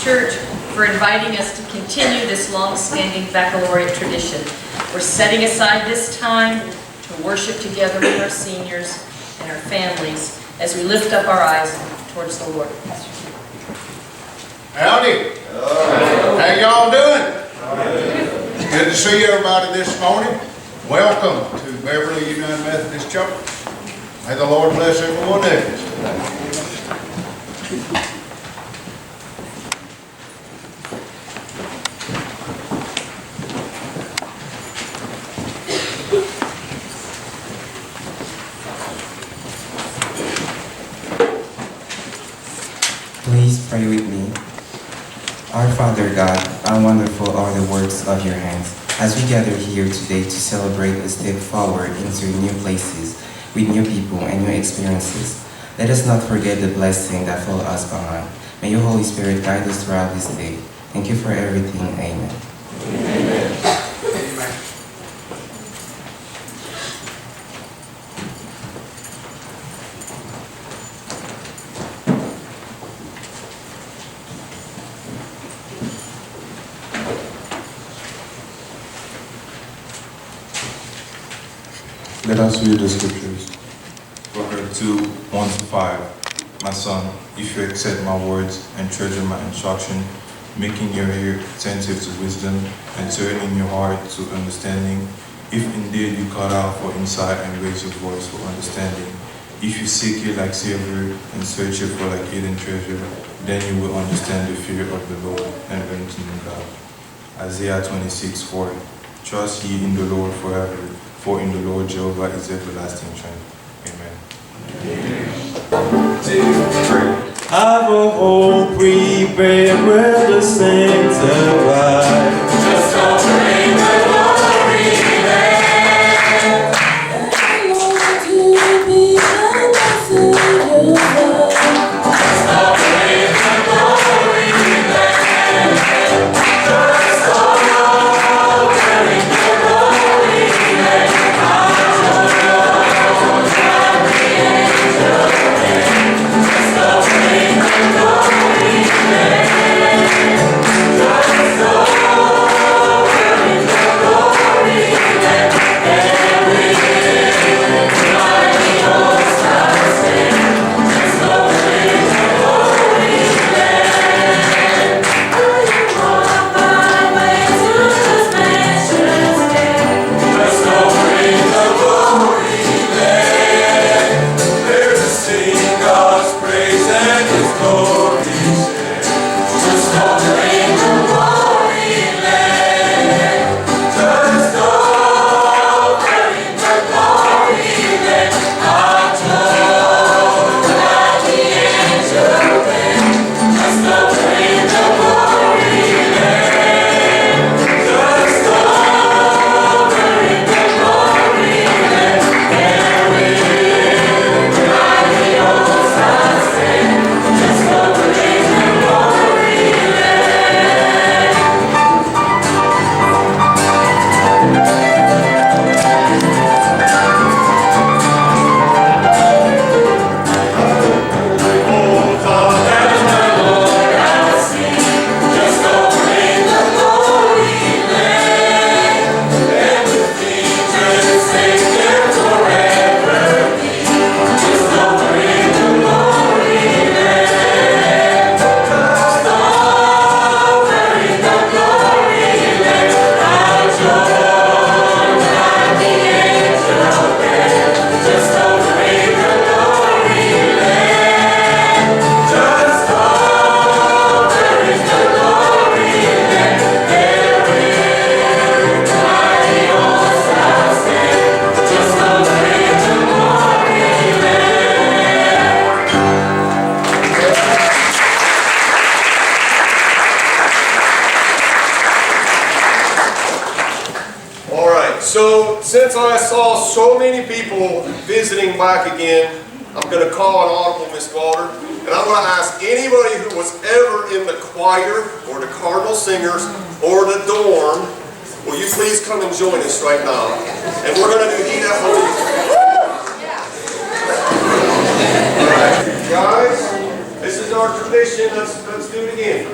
Church for inviting us to continue this long-standing baccalaureate tradition. We're setting aside this time to worship together with our seniors and our families as we lift up our eyes towards the Lord. Howdy. How y'all doing? Good to see everybody this morning. Welcome to Beverly United Methodist Church. May the Lord bless everyone there. Please pray with me. Our Father God, how wonderful are the works of your hands. As we gather here today to celebrate a step forward into new places, with new people and new experiences, let us not forget the blessing that follows us behind. May your Holy Spirit guide us throughout this day. Thank you for everything. Amen. Amen. Let us read the scriptures. Proverbs 2:1-5. My son, if you accept my words and treasure my instruction, making your ear attentive to wisdom and turning your heart to understanding, if indeed you call out for insight and raise your voice for understanding, if you seek it like silver and search it for like hidden treasure, then you will understand the fear of the Lord and learn to know God. Isaiah 26:4. Trust ye in the Lord forever, for in the Lord Jehovah is everlasting strength. Amen. 1, 2, 3. I've a hope prepared where the saints abide. Just offering the glory land. I want to be a messenger of love. Just offering the glory land. Just offering the glory land. Since I saw so many people visiting back again, I'm going to call an audible, Miss Walter, and I'm going to ask anybody who was ever in the choir or the Cardinal Singers or the dorm, will you please come and join us right now? And we're going to do Ida Holy. All right, guys, this is our tradition. Let's do it again.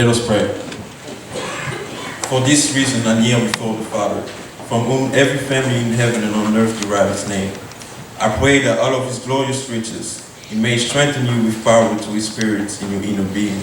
Let us pray. For this reason I kneel before the Father, from whom every family in heaven and on earth derives its name. I pray that out of his glorious riches he may strengthen you with power to his Spirit in your inner being,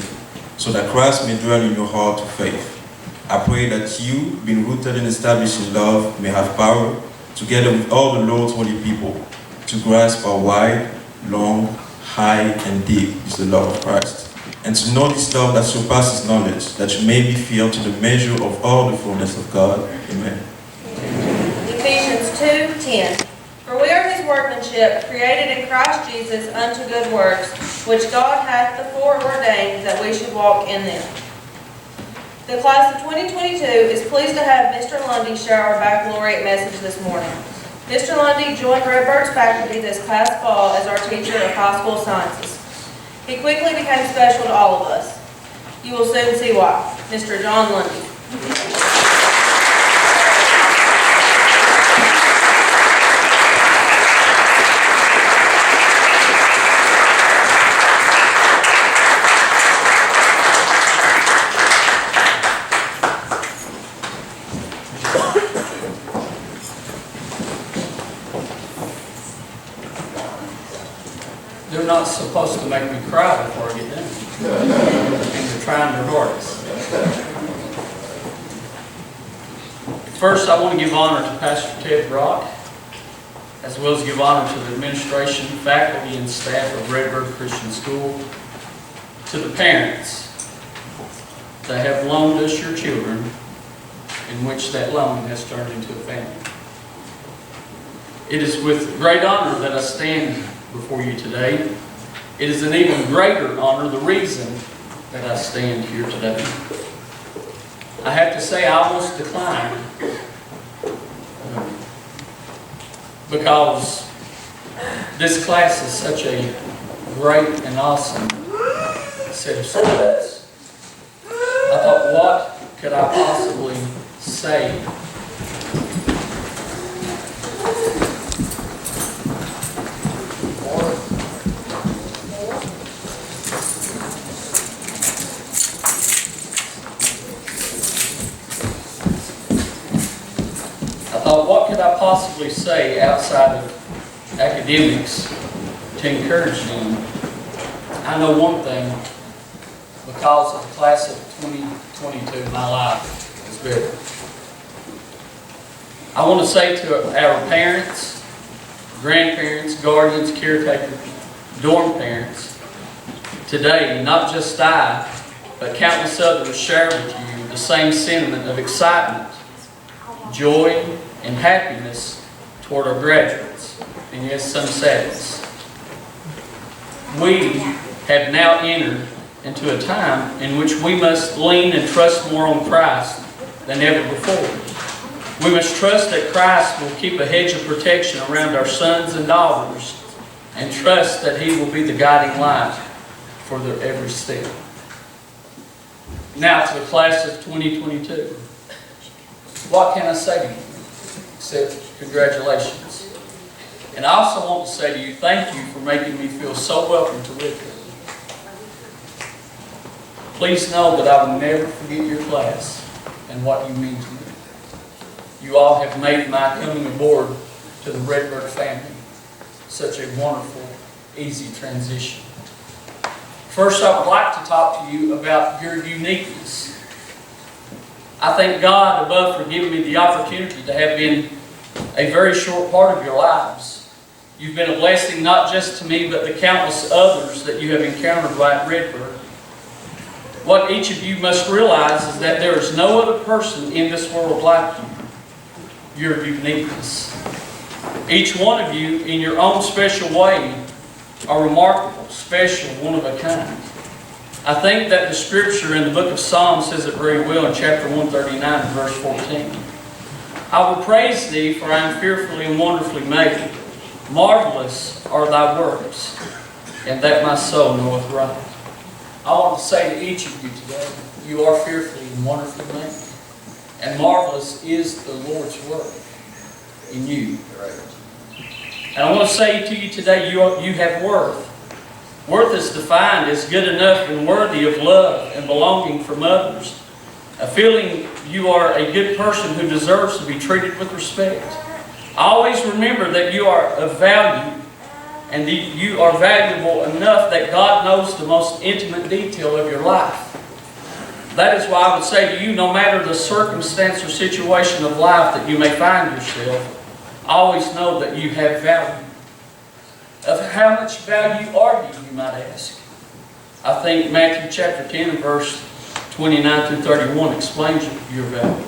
so that Christ may dwell in your heart through faith. I pray that you, being rooted and established in love, may have power, together with all the Lord's holy people, to grasp how wide, long, high, and deep is the love of Christ, and to know this love that surpasses knowledge, that you may be filled to the measure of all the fullness of God. Amen. Ephesians 2:10. For we are his workmanship, created in Christ Jesus unto good works, which God hath before ordained that we should walk in them. The class of 2022 is pleased to have Mr. Lundy share our baccalaureate message this morning. Mr. Lundy joined Redbird's faculty this past fall as our teacher of high school sciences. He quickly became special to all of us. You will soon see why. Mr. John Lundy. They're not supposed to make me cry before I get done. And they're trying their hardest. First, I want to give honor to Pastor Ted Brock, as well as give honor to the administration, faculty, and staff of Redbird Christian School, to the parents that have loaned us your children, in which that loan has turned into a family. It is with great honor that I stand before you today. It is an even greater honor, the reason that I stand here today. I have to say I almost declined because this class is such a great and awesome set of students. I thought, what could I possibly say possibly say outside of academics to encourage them? I know one thing, because of the class of 2022, my life is better. I want to say to our parents, grandparents, guardians, caretakers, dorm parents, today, not just I, but countless others share with you the same sentiment of excitement, joy, and happiness toward our graduates, and yes, some sadness. We have now entered into a time in which we must lean and trust more on Christ than ever before. We must trust that Christ will keep a hedge of protection around our sons and daughters, and trust that He will be the guiding light for their every step. Now to the class of 2022. What can I say to you? Except congratulations. And I also want to say to you, thank you for making me feel so welcome to Redbird. Please know that I will never forget your class and what you mean to me. You all have made my coming aboard to the Redbird family such a wonderful, easy transition. First, I would like to talk to you about your uniqueness. I thank God above for giving me the opportunity to have been a very short part of your lives. You've been a blessing not just to me, but the countless others that you have encountered right at Redbird. What each of you must realize is that there is no other person in this world like you. Your uniqueness. Each one of you, in your own special way, are remarkable, special, one of a kind. I think that the Scripture in the book of Psalms says it very well in chapter 139, verse 14. I will praise Thee, for I am fearfully and wonderfully made. Marvelous are Thy works, and that my soul knoweth right. I want to say to each of you today, you are fearfully and wonderfully made. And marvelous is the Lord's work in you. And I want to say to you today, you have worth. Worth is defined as good enough and worthy of love and belonging from others. A feeling you are a good person who deserves to be treated with respect. Always remember that you are of value and that you are valuable enough that God knows the most intimate detail of your life. That is why I would say to you, no matter the circumstance or situation of life that you may find yourself, always know that you have value. Of how much value are you might ask? I think Matthew chapter 10 and verse 29 through 31 explains your value.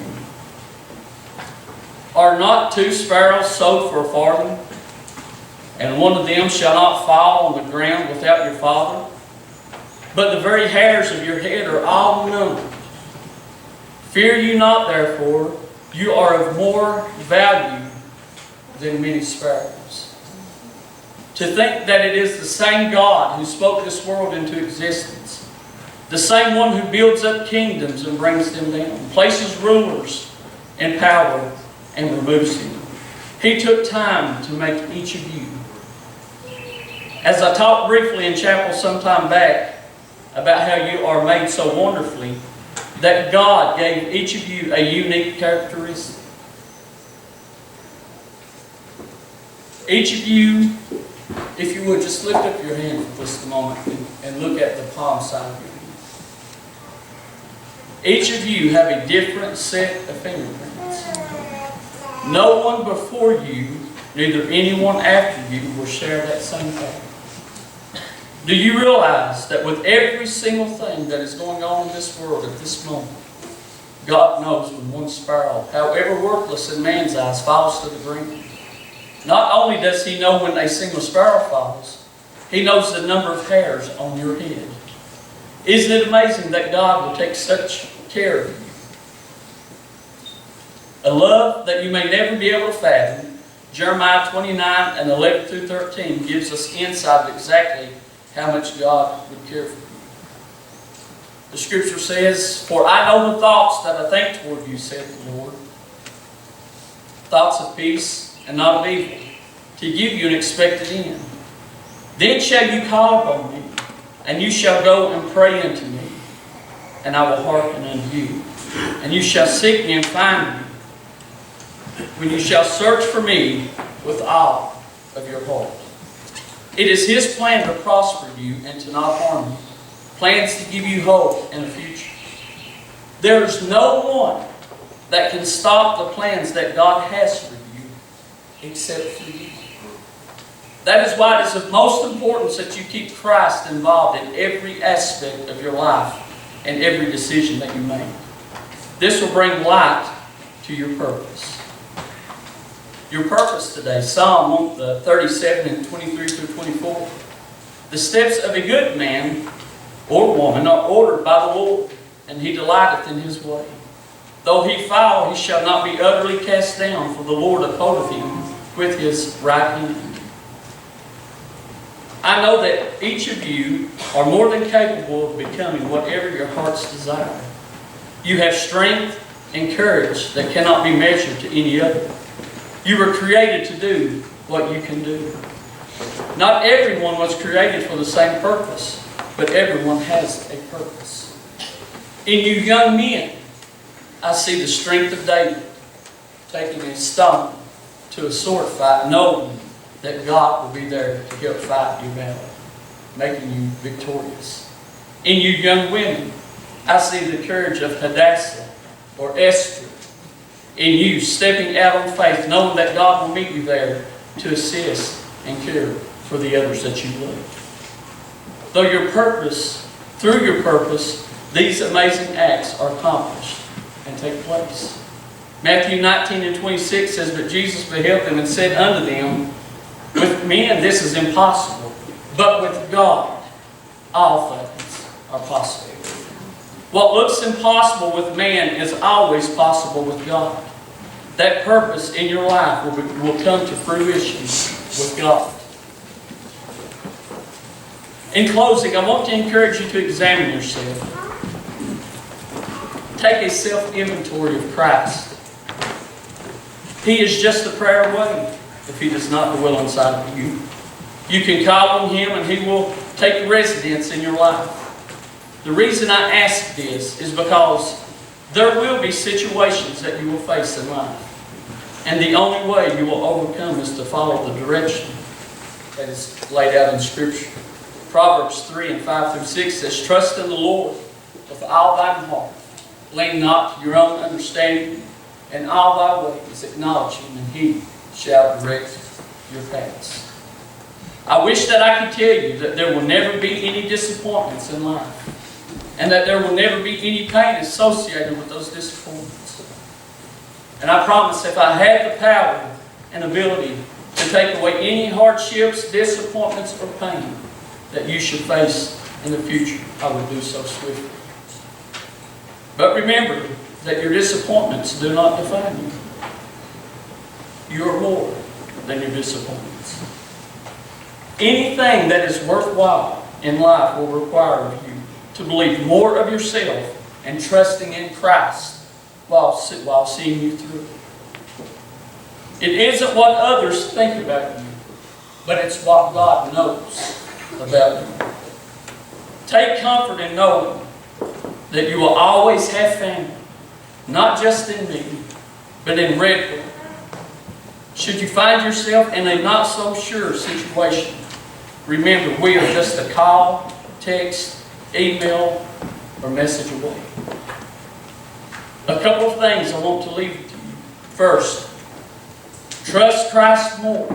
Are not 2 sparrows sold for a farthing, and one of them shall not fall on the ground without your Father? But the very hairs of your head are all numbered. Fear you not, therefore, you are of more value than many sparrows. To think that it is the same God who spoke this world into existence, the same one who builds up kingdoms and brings them down, places rulers in power and removes them. He took time to make each of you. As I talked briefly in chapel some time back about how you are made so wonderfully, that God gave each of you a unique characteristic. Each of you, if you would just lift up your hand for just a moment and look at the palm side of your hand. Each of you have a different set of fingerprints. No one before you, neither anyone after you, will share that same pattern. Do you realize that with every single thing that is going on in this world at this moment, God knows when one sparrow, however worthless in man's eyes, falls to the ground? Not only does He know when a single sparrow falls, He knows the number of hairs on your head. Isn't it amazing that God will take such care of you? A love that you may never be able to fathom. Jeremiah 29 and 11 through 13 gives us insight of exactly how much God would care for you. The Scripture says, "For I know the thoughts that I think toward you, saith the Lord, thoughts of peace and not of evil, to give you an expected end. Then shall you call upon me, and you shall go and pray unto me, and I will hearken unto you. And you shall seek me and find me, when you shall search for me with all of your heart." It is His plan to prosper you and to not harm you. Plans to give you hope and a future. There is no one that can stop the plans that God has for you except for you. That is why it is of most importance that you keep Christ involved in every aspect of your life and every decision that you make. This will bring light to your purpose. Your purpose today, Psalm 37 and 23 through 24. The steps of a good man or woman are ordered by the Lord, and He delighteth in His way. Though he fall, he shall not be utterly cast down, for the Lord upholdeth him with His right hand. I know that each of you are more than capable of becoming whatever your heart's desire. You have strength and courage that cannot be measured to any other. You were created to do what you can do. Not everyone was created for the same purpose, but everyone has a purpose. In you young men, I see the strength of David taking a stone to a sword fight, knowing that God will be there to help fight your battle, making you victorious. In you young women, I see the courage of Hadassah or Esther. In you stepping out on faith, knowing that God will meet you there to assist and care for the others that you love. Through your purpose, these amazing acts are accomplished and take place. Matthew 19 and 26 says, "But Jesus beheld them and said unto them, With men this is impossible, but with God all things are possible." What looks impossible with man is always possible with God. That purpose in your life will come to fruition with God. In closing, I want to encourage you to examine yourself. Take a self-inventory of Christ. He is just a prayer away if He does not dwell inside of you. You can call on Him and He will take residence in your life. The reason I ask this is because there will be situations that you will face in life. And the only way you will overcome is to follow the direction that is laid out in Scripture. Proverbs 3:5-6 says, "Trust in the Lord with all thine heart. Lean not to your own understanding. In all thy ways acknowledge him, and he shall direct your paths." I wish that I could tell you that there will never be any disappointments in life, and that there will never be any pain associated with those disappointments. And I promise if I had the power and ability to take away any hardships, disappointments, or pain that you should face in the future, I would do so swiftly. But remember that your disappointments do not define you. You are more than your disappointments. Anything that is worthwhile in life will require of you to believe more of yourself and trusting in Christ while seeing you through. It isn't what others think about you, but it's what God knows about you. Take comfort in knowing that you will always have family, not just in me, but in Redwood. Should you find yourself in a not-so-sure situation, remember we are just a call, text, email, or message away. A couple of things I want to leave with you. First, trust Christ more.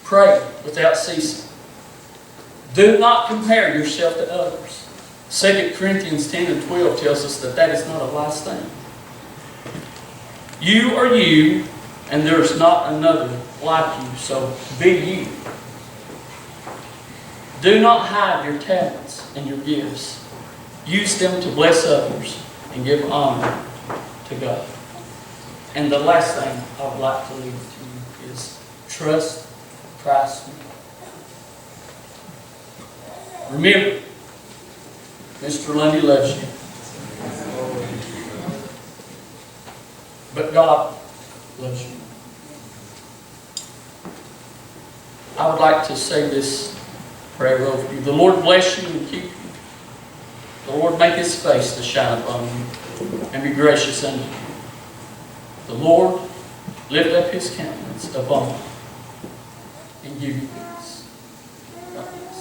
Pray without ceasing. Do not compare yourself to others. 2 Corinthians 10:12 tells us that that is not a wise thing. You are you, and there is not another like you, so be you. Do not hide your talents and your gifts. Use them to bless others and give honor to God. And the last thing I would like to leave with you is trust Christ more. Remember, Mr. Lundy loves you. But God loves you. I would like to say this prayer over you. The Lord bless you and keep you. The Lord make His face to shine upon you and be gracious unto you. The Lord lift up His countenance upon you and give you peace. God bless.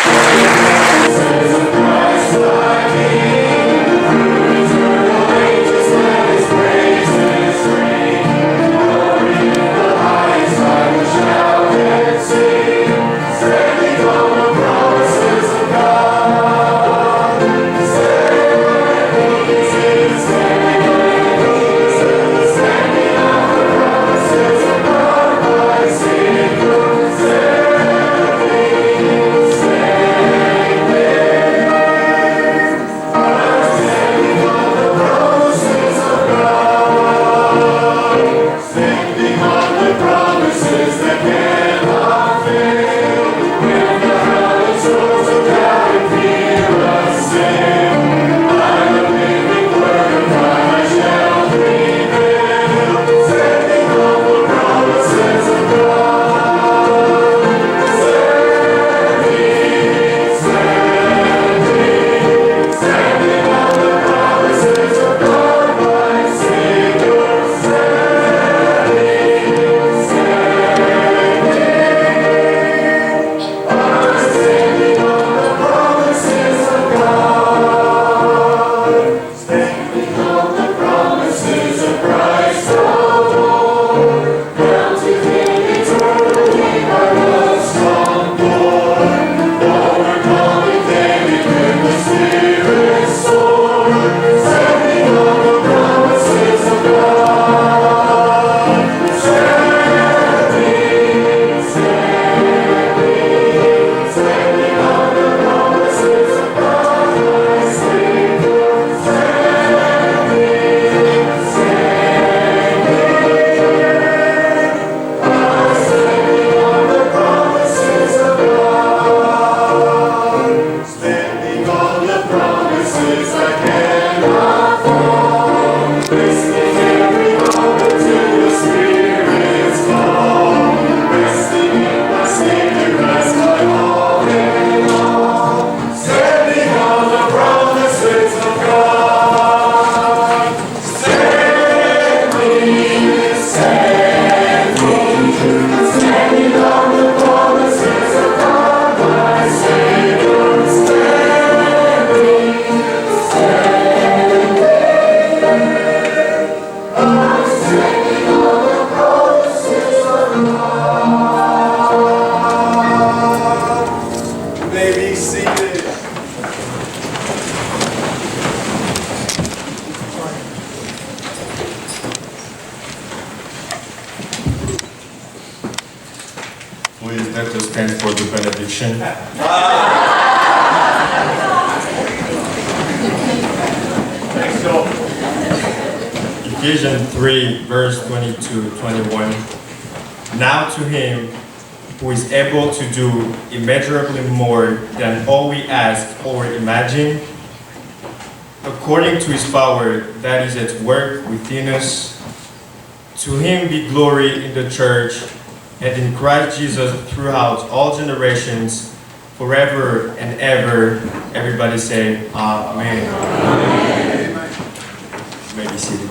Praise Please let us stand for the benediction. Ephesians 3, verse 22-21. Now to him who is able to do immeasurably more than all we ask or imagine, according to his power that is at work within us, to him be glory in the church and in Christ Jesus throughout all generations, forever and ever. Everybody say, Amen. Amen. You may be seated.